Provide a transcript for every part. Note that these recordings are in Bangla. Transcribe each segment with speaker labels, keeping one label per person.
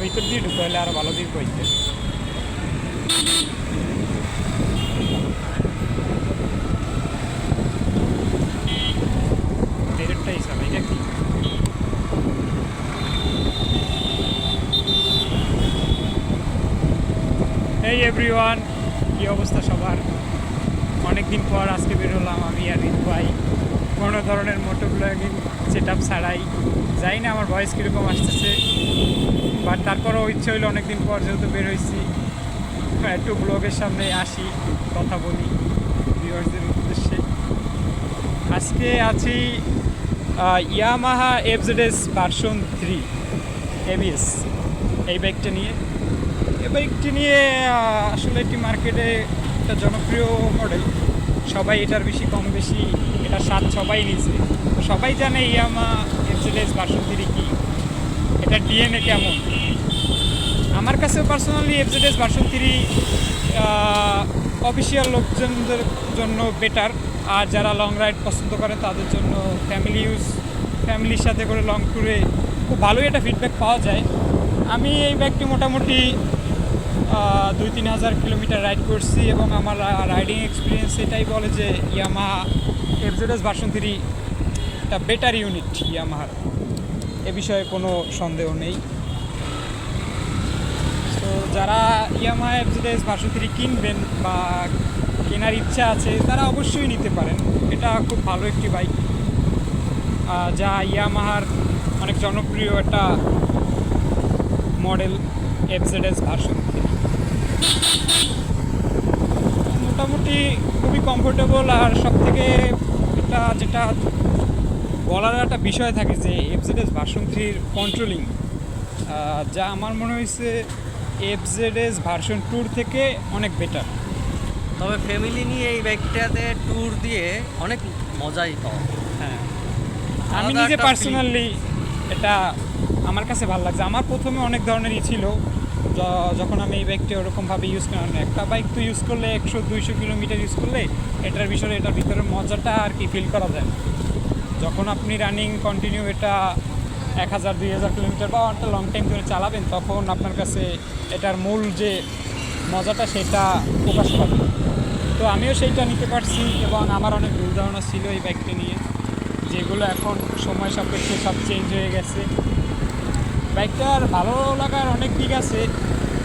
Speaker 1: ভিতর দিয়ে ঢুকতে হলে আরও ভালো দিক হইতে। বেরেটটাই সব এটা কি এই এভরিওয়ান, কী অবস্থা সবার? অনেকদিন পর আজকে বের হলাম আমি আর রিতু ভাই, কোনো ধরনের মোটো ব্লগিং সেট আপ ছাড়াই। জানি না আমার ভয়েস কীরকম আসতেছে, বাট তারপরও ইচ্ছে হইলো অনেকদিন পর যেহেতু বের হয়েছি, একটু ব্লগের সামনে আসি, কথা বলি ভিউয়ার্সদের উদ্দেশ্যে। আজকে আছি ইয়ামাহা এফজেডএস ভার্সন 3 এবিএস এই বাইকটা নিয়ে। এই বাইকটি নিয়ে আসলে এটি মার্কেটে একটা জনপ্রিয় মডেল, সবাই এটার বেশি কম বেশি এটার স্বাদ সবাই নিয়েছে। তো সবাই জানে ইয়ামাহা এফজেডএস ভার্সন 3 কি, এটা ডিএনএ কেমন। আমার কাছে পার্সোনালি এফজেডএস ভার্সন 3 অফিসিয়াল লোকজনদের জন্য বেটার, আর যারা লং রাইড পছন্দ করে তাদের জন্য ফ্যামিলির সাথে করে লং ট্যুরে খুব ভালোই একটা ফিডব্যাক পাওয়া যায়। আমি এই বাইকটি মোটামুটি 2-3 হাজার কিলোমিটার রাইড করছি এবং আমার রাইডিং এক্সপিরিয়েন্স এটাই বলে যে ইয়ামাহা এফজেডএস ভার্সন 3 একটা বেটার ইউনিট ইয়ামাহার, এ বিষয়ে কোনো সন্দেহ নেই। তো যারা ইয়ামাহা এফজেডএস ভার্সন 3 কিনবেন বা কেনার ইচ্ছা আছে তারা অবশ্যই নিতে পারেন। এটা খুব ভালো একটি বাইক, যা ইয়ামাহার অনেক জনপ্রিয় একটা মডেল এফজেডএস ভার্সন 3। মোটামুটি খুবই কমফোর্টেবল, আর সবথেকে এটা যেটা বলার একটা বিষয় থাকে যে এফজেডএস ভার্সন 3-র কন্ট্রোলিং, যা আমার মনে হয়েছে এফজেডএস ভার্সন 2 থেকে অনেক বেটার।
Speaker 2: তবে ফ্যামিলি নিয়ে এই বাইকটাতে ট্যুর দিয়ে অনেক মজাই পাওয়া।
Speaker 1: হ্যাঁ, আমি নিজে পার্সোনালি এটা আমার কাছে ভালো লাগছে। আমার প্রথমে অনেক ধরনেরই ছিল, যখন আমি এই বাইকটা ওরকমভাবে ইউজ করি না। একটা বাইক তো ইউজ করলে 100-200 কিলোমিটার ইউজ করলে এটার বিষয়ে এটার ভিতরে মজাটা আর কি ফিল করা যায়। যখন আপনি রানিং কন্টিনিউ এটা 1000-2000 কিলোমিটার বা একটা লং টাইম ধরে চালাবেন, তখন আপনার কাছে এটার মূল যে মজাটা সেটা প্রকাশ পাবে। তো আমিও সেইটা নিতে পারছি এবং আমার অনেক ভুল ধারণা ছিল এই বাইকটা নিয়ে, যেগুলো এখন সময় সাপেক্ষে সব চেঞ্জ হয়ে গেছে। বাইকটার ভালো লাগার অনেক দিক আছে,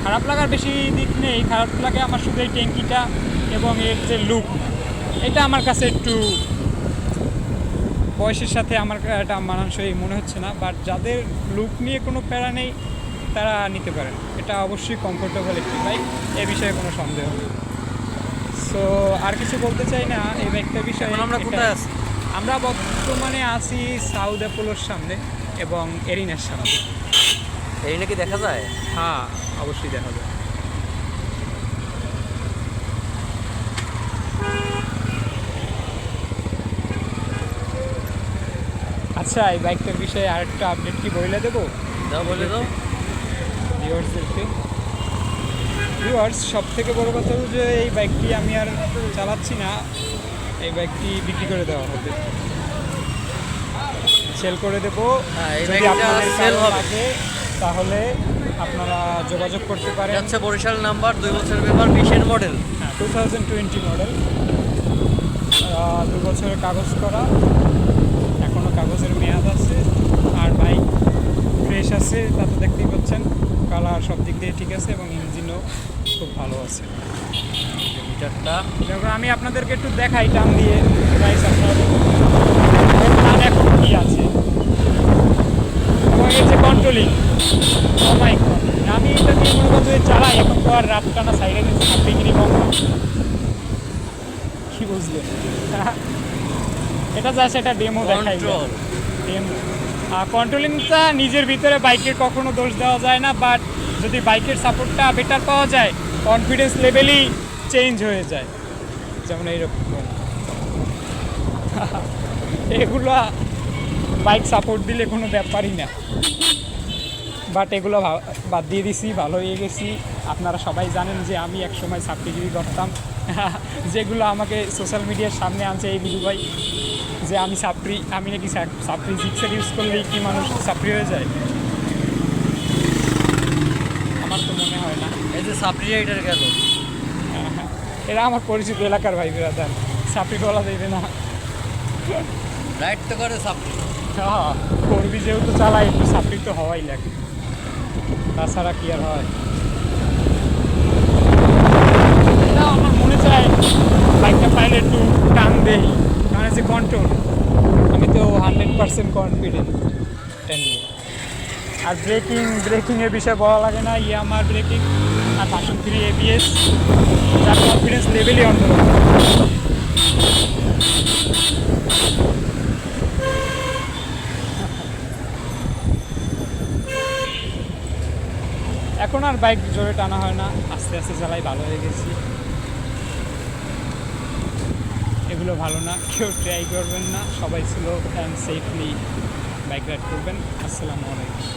Speaker 1: খারাপ লাগার বেশি দিক নেই। খারাপ লাগে আমার শুধু এই ট্যাঙ্কিটা এবং এর যে লুক, এটা আমার কাছে একটু বয়সের সাথে আমার এটা মানানসই মনে হচ্ছে না। বাট যাদের লুক নিয়ে কোনো প্যারা নেই তারা নিতে পারেন, এটা অবশ্যই কমফোর্টেবল একটি বাইক, এ বিষয়ে কোনো সন্দেহ নেই। সো আর কিছু বলতে চাই না এই বাইকটার বিষয়ে।
Speaker 2: আমরা কোথায় আছি?
Speaker 1: আমরা বর্তমানে আছি সাউথ অ্যাপোলোর সামনে এবং এরিনার সামনে।
Speaker 2: এরিনা কি দেখা যায়?
Speaker 1: হ্যাঁ, অবশ্যই দেখা যায়। আচ্ছা, এই বাইকটার বিষয়ে আরেকটা আপডেট কি বলে দেবো?
Speaker 2: দাও, বলে দাও
Speaker 1: ভিউয়ার্সদেরকে। ভিউয়ার্স, সব থেকে বড় কথা হলো যে এই বাইকটি আমি আর চালাচ্ছি না, এই বাইকটি বিক্রি করে দেওয়া হবে, সেল করে দেবো।
Speaker 2: এই
Speaker 1: যদি
Speaker 2: বাইকটা
Speaker 1: আপনাদের
Speaker 2: সেল
Speaker 1: ভালো
Speaker 2: হবে
Speaker 1: লাগে তাহলে আপনারা যোগাযোগ করতে পারেন।
Speaker 2: আচ্ছা, বরিশাল নাম্বার, 2 বছরের পেপার, 20-এর মডেল।
Speaker 1: হ্যাঁ, 2020 মডেল, 2 বছরের কাগজ করা, এখনও কাগজের মেয়াদ আছে, আর বাইক ফ্রেশ আছে, তা তো দেখতেই পাচ্ছেন। কালার সব দিক দিয়ে ঠিক আছে এবং ইঞ্জিনও খুব ভালো আছে।
Speaker 2: মিটারটা
Speaker 1: যখন আমি আপনাদেরকে একটু দেখাই টান দিয়ে, গাইস আপনারা টান এখন কী আছে এবং এর যে কন্ট্রোলিং, আমি এটা দিয়ে মনে করতে চালাই। এখন তো আর রাত টানা সাইডে বিক্রি কম কি বুঝলেন? এটা যা সেটা ডেমো দেখাই, ডেমো। কন্ট্রোলিংটা নিজের ভিতরে বাইকের কখনো দোষ দেওয়া যায় না, বাট যদি বাইকের সাপোর্টটা বেটার পাওয়া যায় কনফিডেন্স লেভেলই চেঞ্জ হয়ে যায়। যেমন এইরকম এগুলো বাইক সাপোর্ট দিলে কোনো ব্যাপারই না, বাট এগুলো বাদ দিয়ে দিছি, ভালো হয়ে গেছি। আপনারা সবাই জানেন যে আমি একসময় ছাত্রীগিরি করতাম, যেগুলো আমাকে সোশ্যাল মিডিয়ার সামনে আনছে এই বিদু ভাই, যে আমি ছাত্রী, আমি নাকি ছাত্রী জিক্সার ইউজ করলেই কি মানুষ ছাত্রী হয়ে যায়।
Speaker 2: সাপ্রি রাইডার গেল।
Speaker 1: এরা আমার পরিচিত এলাকার ভাই ব্রাদার, সাপড়ি বলা দেবে না।
Speaker 2: রাইড তো করে সাপ্রি।
Speaker 1: হ্যাঁ, করবি যেহেতু চালাই, একটু সাপড়ি তো হওয়াই লাগে, তাছাড়া কি আর হয়। না, আমার মনে চায় বাইকটা পাইলে একটু টান দেই, কারণ হচ্ছে কন্ট্রোল, আমি তো 100% কনফিডেন্ট এটা নিয়ে। আর ব্রেকিংয়ের বিষয়ে বলা লাগে না, ইয়ামার ব্রেকিং আর ভার্সন 3 ABS, যার কনফিডেন্স লেভেলই অন্যরকম। এখন আর বাইক জোরে টানা হয় না, আস্তে আস্তে চালাই, ভালো হয়ে গেছি। এগুলো ভালো না, কেউ ট্রাই করবেন না, সবাই slow and safely bike ride করবেন। আসসালামু আলাইকুম।